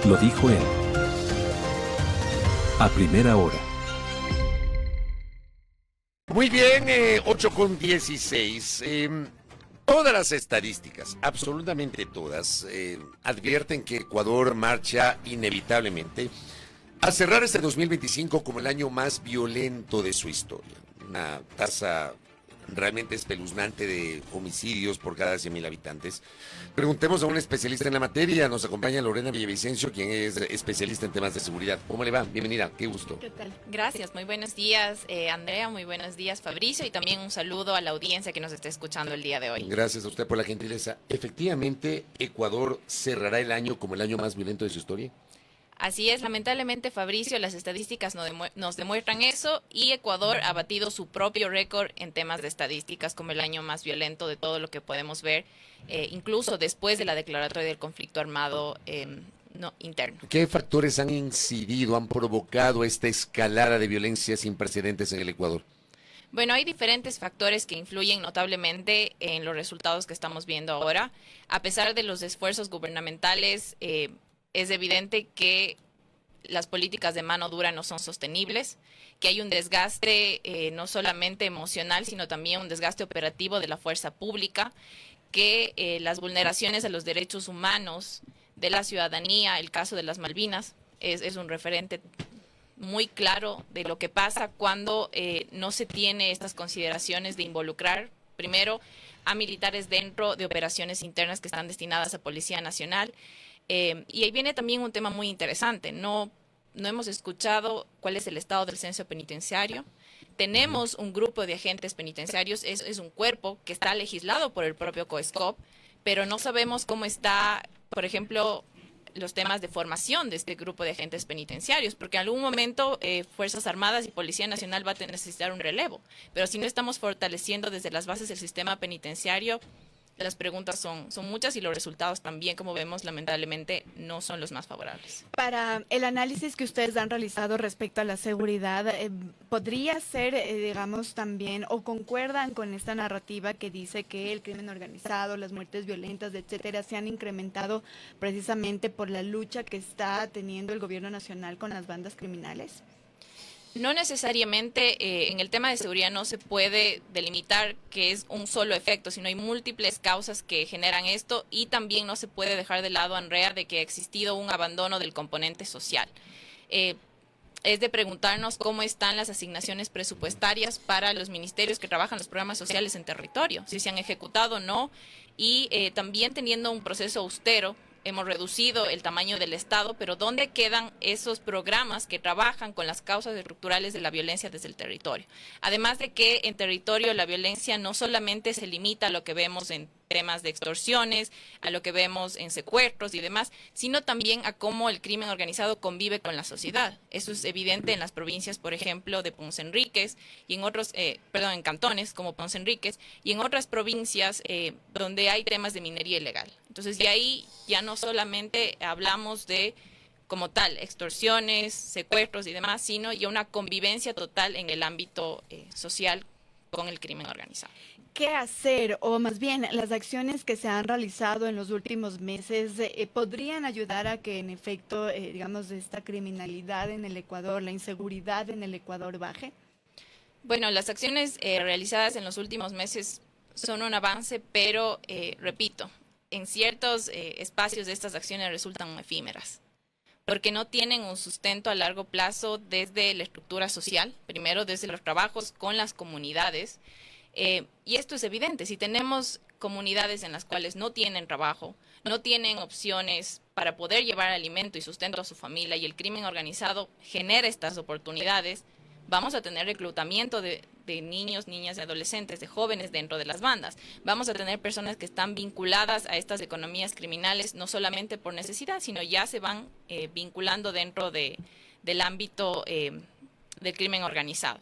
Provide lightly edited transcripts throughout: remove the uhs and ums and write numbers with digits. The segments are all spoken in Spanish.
Lo dijo él. A primera hora. Muy bien, 8:16. Todas las estadísticas, absolutamente todas, advierten que Ecuador marcha inevitablemente a cerrar este 2025 como el año más violento de su historia. Una tasa realmente espeluznante de homicidios por cada 100.000 habitantes. Preguntemos a un especialista en la materia. Nos acompaña Lorena Villavicencio, quien es especialista en temas de seguridad. ¿Cómo le va? Bienvenida, qué gusto. ¿Qué tal? Gracias, muy buenos días, Andrea, muy buenos días, Fabricio, y también un saludo a la audiencia que nos está escuchando el día de hoy. Gracias a usted por la gentileza. Efectivamente, Ecuador cerrará el año como el año más violento de su historia. Así es, lamentablemente, Fabricio, las estadísticas nos demuestran eso, y Ecuador ha batido su propio récord en temas de estadísticas como el año más violento de todo lo que podemos ver, incluso después de la declaratoria del conflicto armado interno. ¿Qué factores han incidido, han provocado esta escalada de violencia sin precedentes en el Ecuador? Bueno, hay diferentes factores que influyen notablemente en los resultados que estamos viendo ahora. A pesar de los esfuerzos gubernamentales, es evidente que las políticas de mano dura no son sostenibles, que hay un desgaste no solamente emocional, sino también un desgaste operativo de la fuerza pública, que las vulneraciones a los derechos humanos de la ciudadanía, el caso de las Malvinas, es un referente muy claro de lo que pasa cuando no se tiene estas consideraciones de involucrar, primero, a militares dentro de operaciones internas que están destinadas a Policía Nacional. Y ahí viene también un tema muy interesante. No hemos escuchado cuál es el estado del censo penitenciario. Tenemos un grupo de agentes penitenciarios, es un cuerpo que está legislado por el propio COESCOP, pero no sabemos cómo está, por ejemplo, los temas de formación de este grupo de agentes penitenciarios, porque en algún momento Fuerzas Armadas y Policía Nacional va a necesitar un relevo, pero si no estamos fortaleciendo desde las bases del sistema penitenciario, las preguntas son muchas, y los resultados también, como vemos, lamentablemente no son los más favorables. Para el análisis que ustedes han realizado respecto a la seguridad, ¿podría ser, digamos, también, o concuerdan con esta narrativa que dice que el crimen organizado, las muertes violentas, etcétera, se han incrementado precisamente por la lucha que está teniendo el gobierno nacional con las bandas criminales? No necesariamente en el tema de seguridad no se puede delimitar que es un solo efecto, sino hay múltiples causas que generan esto, y también no se puede dejar de lado, Andrea, de que ha existido un abandono del componente social. Es de preguntarnos cómo están las asignaciones presupuestarias para los ministerios que trabajan los programas sociales en territorio, si se han ejecutado o no, y también teniendo un proceso austero. Hemos reducido el tamaño del Estado, pero ¿dónde quedan esos programas que trabajan con las causas estructurales de la violencia desde el territorio? Además de que en territorio la violencia no solamente se limita a lo que vemos en temas de extorsiones, a lo que vemos en secuestros y demás, sino también a cómo el crimen organizado convive con la sociedad. Eso es evidente en las provincias, por ejemplo, de Ponce Enríquez, y en otros, en cantones como Ponce Enríquez, y en otras provincias donde hay temas de minería ilegal. Entonces, de ahí ya no solamente hablamos de, como tal, extorsiones, secuestros y demás, sino ya una convivencia total en el ámbito social con el crimen organizado. ¿Qué hacer, o más bien las acciones que se han realizado en los últimos meses podrían ayudar a que en efecto, digamos, esta criminalidad en el Ecuador, la inseguridad en el Ecuador baje? Bueno, las acciones realizadas en los últimos meses son un avance, pero repito, en ciertos espacios de estas acciones resultan efímeras, porque no tienen un sustento a largo plazo desde la estructura social, primero desde los trabajos con las comunidades. Y esto es evidente, si tenemos comunidades en las cuales no tienen trabajo, no tienen opciones para poder llevar alimento y sustento a su familia, y el crimen organizado genera estas oportunidades, vamos a tener reclutamiento de niños, niñas y adolescentes, de jóvenes dentro de las bandas. Vamos a tener personas que están vinculadas a estas economías criminales, no solamente por necesidad, sino ya se van vinculando dentro del ámbito del crimen organizado.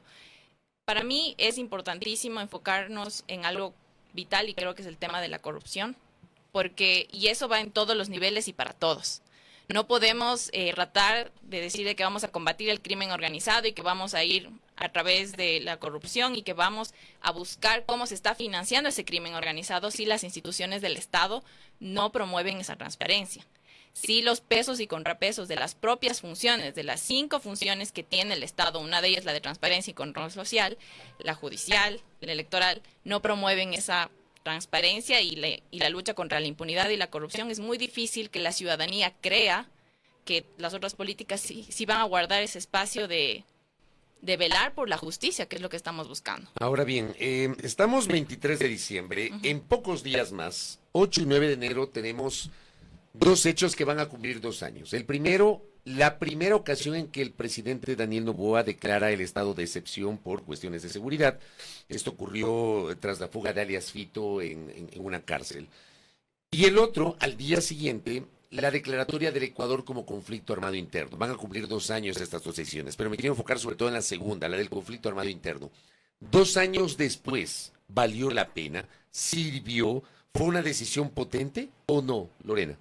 Para mí es importantísimo enfocarnos en algo vital, y creo que es el tema de la corrupción, y eso va en todos los niveles y para todos. No podemos tratar de decir de que vamos a combatir el crimen organizado y que vamos a ir a través de la corrupción y que vamos a buscar cómo se está financiando ese crimen organizado si las instituciones del Estado no promueven esa transparencia. sí los pesos y contrapesos de las propias funciones, de las 5 funciones que tiene el Estado, una de ellas la de transparencia y control social, la judicial, la electoral, no promueven esa transparencia y la lucha contra la impunidad y la corrupción. Es muy difícil que la ciudadanía crea que las otras políticas sí van a guardar ese espacio de velar por la justicia, que es lo que estamos buscando. Ahora bien, estamos 23 de diciembre, en pocos días más, 8 y 9 de enero, tenemos 2 hechos que van a cumplir 2 años. El primero, la primera ocasión en que el presidente Daniel Noboa declara el estado de excepción por cuestiones de seguridad. Esto ocurrió tras la fuga de alias Fito en una cárcel. Y el otro, al día siguiente, la declaratoria del Ecuador como conflicto armado interno. Van a cumplir 2 años estas 2 sesiones, pero me quiero enfocar sobre todo en la segunda, la del conflicto armado interno. 2 años después, ¿valió la pena? ¿Sirvió? ¿Fue una decisión potente o no, Lorena?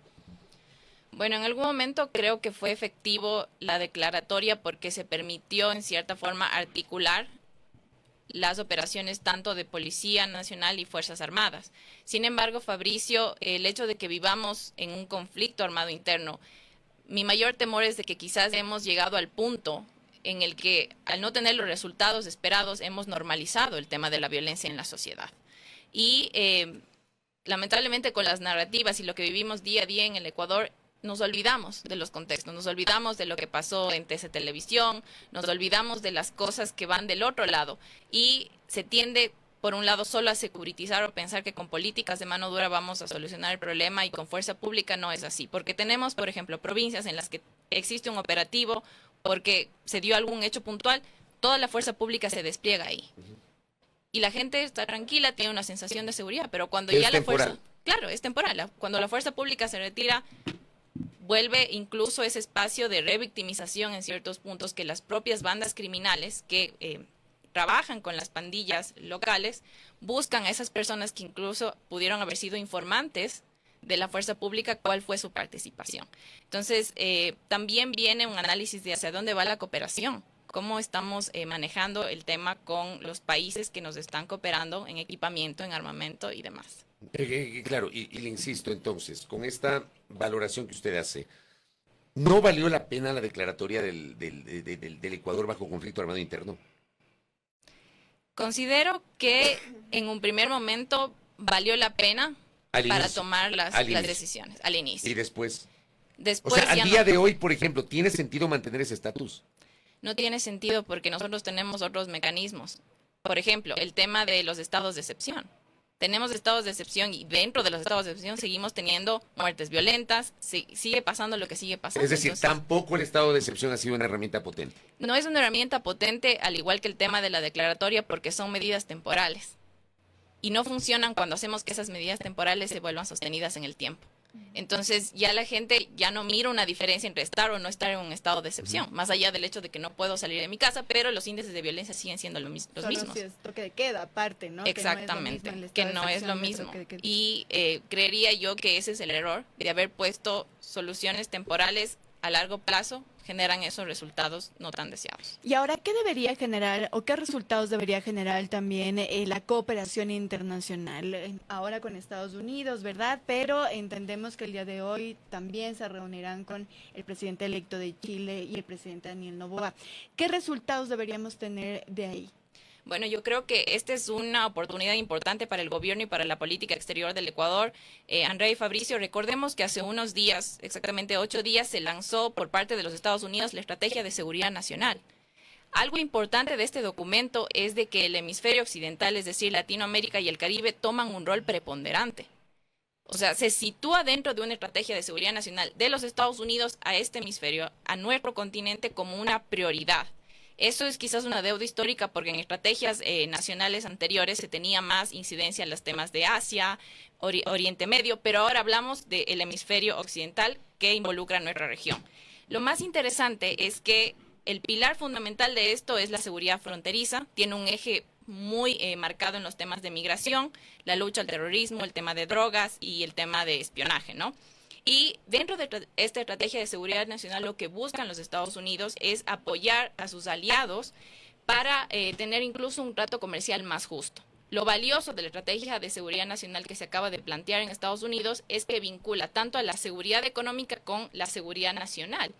Bueno, en algún momento creo que fue efectivo la declaratoria porque se permitió en cierta forma articular las operaciones tanto de Policía Nacional y Fuerzas Armadas. Sin embargo, Fabricio, el hecho de que vivamos en un conflicto armado interno, mi mayor temor es de que quizás hemos llegado al punto en el que, al no tener los resultados esperados, hemos normalizado el tema de la violencia en la sociedad. Y lamentablemente con las narrativas y lo que vivimos día a día en el Ecuador, nos olvidamos de los contextos, nos olvidamos de lo que pasó en TC Televisión, nos olvidamos de las cosas que van del otro lado y se tiende, por un lado, solo a securitizar o pensar que con políticas de mano dura vamos a solucionar el problema y con fuerza pública no es así, porque tenemos, por ejemplo, provincias en las que existe un operativo porque se dio algún hecho puntual, toda la fuerza pública se despliega ahí. Y la gente está tranquila, tiene una sensación de seguridad, pero cuando ya la fuerza... Claro, es temporal. Cuando la fuerza pública se retira, vuelve incluso ese espacio de revictimización en ciertos puntos que las propias bandas criminales que trabajan con las pandillas locales buscan a esas personas que incluso pudieron haber sido informantes de la fuerza pública, cuál fue su participación. Entonces, también viene un análisis de hacia dónde va la cooperación, cómo estamos manejando el tema con los países que nos están cooperando en equipamiento, en armamento y demás. Claro, y le insisto entonces, con esta valoración que usted hace, ¿no valió la pena la declaratoria del Ecuador bajo conflicto armado interno? Considero que en un primer momento valió la pena para tomar las decisiones al inicio. ¿Y después? Después o sea, al ya día no. de hoy, por ejemplo, ¿tiene sentido mantener ese estatus? No tiene sentido porque nosotros tenemos otros mecanismos. Por ejemplo, el tema de los estados de excepción. Tenemos estados de excepción y dentro de los estados de excepción seguimos teniendo muertes violentas, sigue pasando lo que sigue pasando. Es decir, entonces, tampoco el estado de excepción ha sido una herramienta potente. No es una herramienta potente, al igual que el tema de la declaratoria, porque son medidas temporales. Y no funcionan cuando hacemos que esas medidas temporales se vuelvan sostenidas en el tiempo. Entonces ya la gente ya no mira una diferencia entre estar o no estar en un estado de excepción, más allá del hecho de que no puedo salir de mi casa, pero los índices de violencia siguen siendo los mismos. Si es toque de queda, aparte, ¿no? Exactamente, que no es lo mismo. Y creería yo que ese es el error de haber puesto soluciones temporales a largo plazo, generan esos resultados no tan deseados. Y ahora, ¿qué debería generar o qué resultados debería generar también la cooperación internacional? Ahora con Estados Unidos, ¿verdad? Pero entendemos que el día de hoy también se reunirán con el presidente electo de Chile y el presidente Daniel Noboa. ¿Qué resultados deberíamos tener de ahí? Bueno, yo creo que esta es una oportunidad importante para el gobierno y para la política exterior del Ecuador. Andrea y Fabricio, recordemos que hace unos días, exactamente 8 días, se lanzó por parte de los Estados Unidos la Estrategia de Seguridad Nacional. Algo importante de este documento es de que el hemisferio occidental, es decir, Latinoamérica y el Caribe, toman un rol preponderante. O sea, se sitúa dentro de una estrategia de seguridad nacional de los Estados Unidos a este hemisferio, a nuestro continente, como una prioridad. Eso es quizás una deuda histórica porque en estrategias nacionales anteriores se tenía más incidencia en los temas de Asia, Oriente Medio, pero ahora hablamos del hemisferio occidental que involucra a nuestra región. Lo más interesante es que el pilar fundamental de esto es la seguridad fronteriza, tiene un eje muy marcado en los temas de migración, la lucha al terrorismo, el tema de drogas y el tema de espionaje, ¿no? Y dentro de esta estrategia de seguridad nacional lo que buscan los Estados Unidos es apoyar a sus aliados para tener incluso un trato comercial más justo. Lo valioso de la estrategia de seguridad nacional que se acaba de plantear en Estados Unidos es que vincula tanto a la seguridad económica con la seguridad nacional.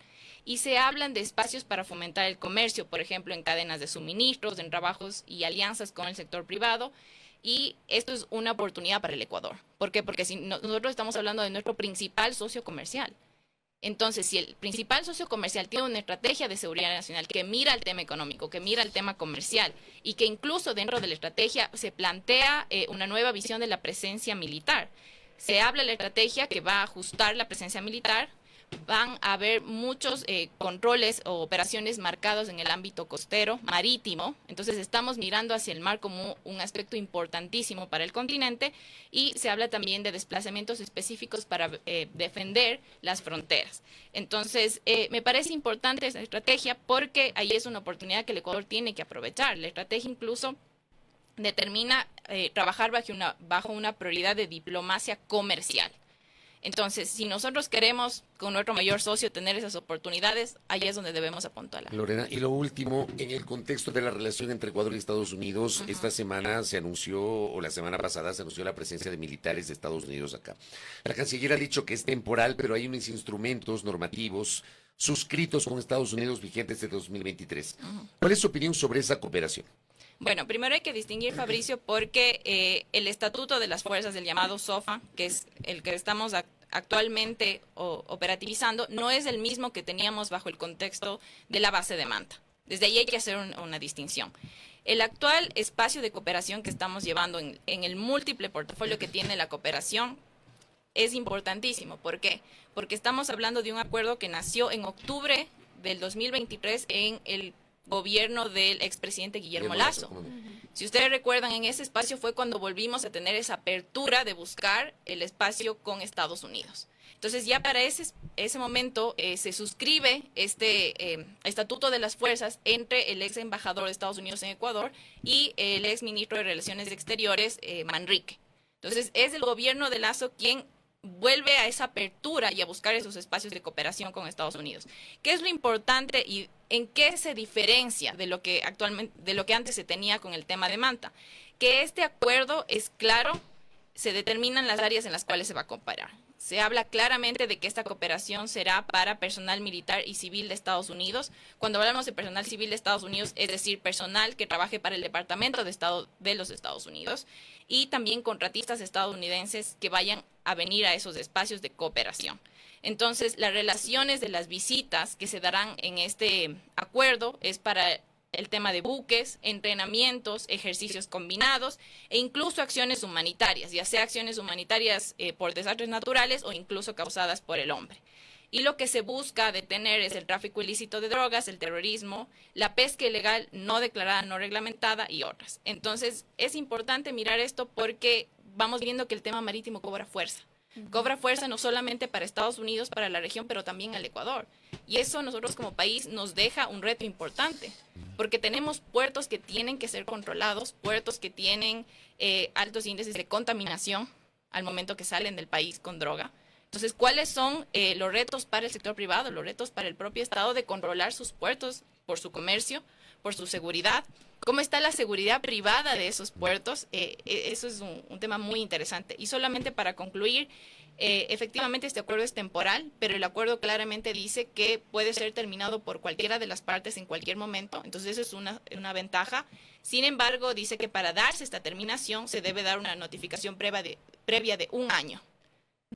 Y se hablan de espacios para fomentar el comercio, por ejemplo, en cadenas de suministros, en trabajos y alianzas con el sector privado. Y esto es una oportunidad para el Ecuador. ¿Por qué? Porque si nosotros estamos hablando de nuestro principal socio comercial. Entonces, si el principal socio comercial tiene una estrategia de seguridad nacional que mira el tema económico, que mira el tema comercial y que incluso dentro de la estrategia se plantea una nueva visión de la presencia militar. Se habla de la estrategia que va a ajustar la presencia militar. Van a haber muchos controles o operaciones marcados en el ámbito costero, marítimo. Entonces estamos mirando hacia el mar como un aspecto importantísimo para el continente y se habla también de desplazamientos específicos para defender las fronteras. Entonces me parece importante esa estrategia porque ahí es una oportunidad que el Ecuador tiene que aprovechar. La estrategia incluso determina trabajar bajo una prioridad de diplomacia comercial. Entonces, si nosotros queremos con nuestro mayor socio tener esas oportunidades, ahí es donde debemos apuntalar. Lorena, y lo último, en el contexto de la relación entre Ecuador y Estados Unidos, esta semana se anunció, o la semana pasada se anunció la presencia de militares de Estados Unidos acá. La canciller ha dicho que es temporal, pero hay unos instrumentos normativos suscritos con Estados Unidos vigentes de 2023. ¿Cuál es su opinión sobre esa cooperación? Bueno, primero hay que distinguir, Fabricio, porque el estatuto de las fuerzas del llamado SOFA, que es el que estamos actualmente operativizando, no es el mismo que teníamos bajo el contexto de la base de Manta. Desde ahí hay que hacer una distinción. El actual espacio de cooperación que estamos llevando en el múltiple portafolio que tiene la cooperación es importantísimo. ¿Por qué? Porque estamos hablando de un acuerdo que nació en octubre del 2023 en el gobierno del expresidente Guillermo Lasso. Si ustedes recuerdan, en ese espacio fue cuando volvimos a tener esa apertura de buscar el espacio con Estados Unidos. Entonces ya para ese momento se suscribe este estatuto de las fuerzas entre el ex embajador de Estados Unidos en Ecuador y el ex ministro de Relaciones Exteriores, Manrique. Entonces es el gobierno de Lasso quien vuelve a esa apertura y a buscar esos espacios de cooperación con Estados Unidos. ¿Qué es lo importante y en qué se diferencia de lo que antes se tenía con el tema de Manta? Que este acuerdo es claro, se determinan las áreas en las cuales se va a cooperar. Se habla claramente de que esta cooperación será para personal militar y civil de Estados Unidos. Cuando hablamos de personal civil de Estados Unidos, es decir, personal que trabaje para el Departamento de Estado de los Estados Unidos y también contratistas estadounidenses que vayan a venir a esos espacios de cooperación. Entonces, las relaciones de las visitas que se darán en este acuerdo es para el tema de buques, entrenamientos, ejercicios combinados e incluso acciones humanitarias, ya sea acciones humanitarias por desastres naturales o incluso causadas por el hombre. Y lo que se busca detener es el tráfico ilícito de drogas, el terrorismo, la pesca ilegal no declarada, no reglamentada y otras. Entonces, es importante mirar esto porque vamos viendo que el tema marítimo cobra fuerza. Cobra fuerza no solamente para Estados Unidos, para la región, pero también al Ecuador. Y eso nosotros como país nos deja un reto importante, porque tenemos puertos que tienen que ser controlados, puertos que tienen altos índices de contaminación al momento que salen del país con droga. Entonces, ¿cuáles son los retos para el sector privado, los retos para el propio Estado de controlar sus puertos por su comercio, por su seguridad? ¿Cómo está la seguridad privada de esos puertos? Eso es un tema muy interesante. Y solamente para concluir, efectivamente este acuerdo es temporal, pero el acuerdo claramente dice que puede ser terminado por cualquiera de las partes en cualquier momento. Entonces, eso es una ventaja. Sin embargo, dice que para darse esta terminación se debe dar una notificación previa de 1 año.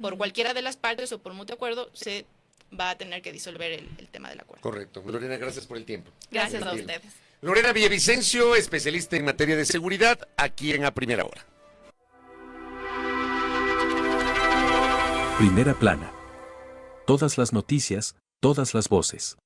Por cualquiera de las partes o por mutuo acuerdo se va a tener que disolver el tema del acuerdo. Correcto. Lorena, gracias por el tiempo. Gracias a ustedes. Lorena Villavicencio, especialista en materia de seguridad, aquí en A Primera Hora. Primera plana. Todas las noticias, todas las voces.